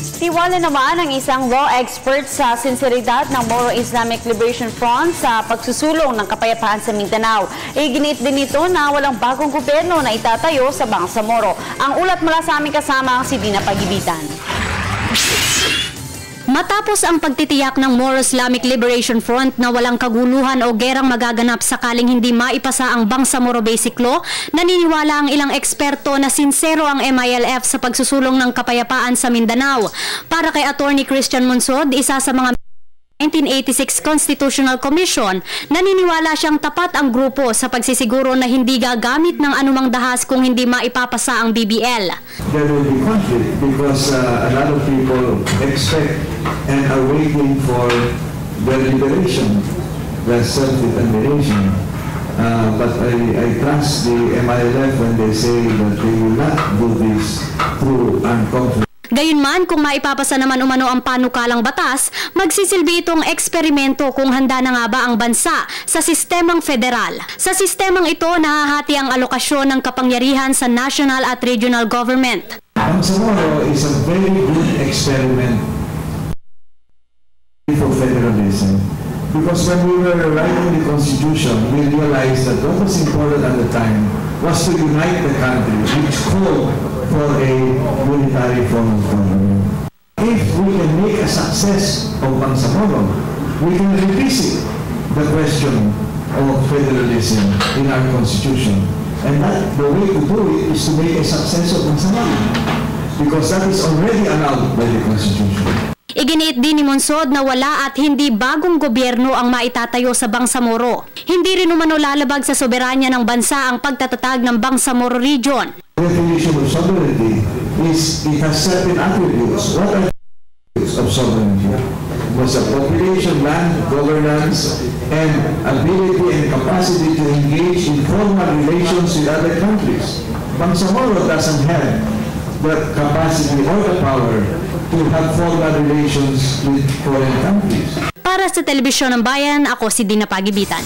Tiwala naman ang isang law expert sa sinseridad ng Moro Islamic Liberation Front sa pagsusulong ng kapayapaan sa Mindanao. Iginiit din ito na walang bagong gobyerno na itatayo sa Bangsamoro. Ang ulat mula sa aming kasama si Dina Pagibitan. Matapos ang pagtitiyak ng Moro Islamic Liberation Front na walang kaguluhan o gerang magaganap sakaling hindi maipasa ang Bangsamoro Basic Law, naniniwala ang ilang eksperto na sinsero ang MILF sa pagsusulong ng kapayapaan sa Mindanao. Para kay Attorney Christian Monsod, isa sa mga 1986 Constitutional Commission, naniniwala siyang tapat ang grupo sa pagsisiguro na hindi gagamit ng anumang dahas kung hindi maipapasa ang BBL. There will be conflict because a lot of people expect and are waiting for their liberation, their self-determination. But I trust the MILF when they say that they will not do this through armed conflict. Gayunman, kung maipapasa naman umano ang panukalang batas, magsisilbi itong eksperimento kung handa na nga ba ang bansa sa sistemang federal. Sa sistemang ito, nahahati ang alokasyon ng kapangyarihan sa national at regional government. Bangsamoro is a very good experiment for federalism. Because when we were writing the Constitution, we realized that what was important at the time was to unite the country, which called for a unitary form of government. If we can make a success of Bangsamoro, we can revisit the question of federalism in our Constitution. And that the way to do it is to make a success of Bangsamoro, because that is already allowed by the Constitution. Iginiit din ni Monsod na wala at hindi bagong gobyerno ang maitatayo sa Bangsamoro. Hindi rin umano lalabag sa soberanya ng bansa ang pagtatatag ng Bangsamoro Region. The definition of sovereignty is it has certain attributes. What are the attributes of sovereignty? Was a population, land, governance, and ability and capacity to engage in formal relations with other countries. Bangsamoro doesn't have the capacity or the power to have formal relations with foreign countries. Para sa Telebisyon ng Bayan, ako si Dina Pagibitan.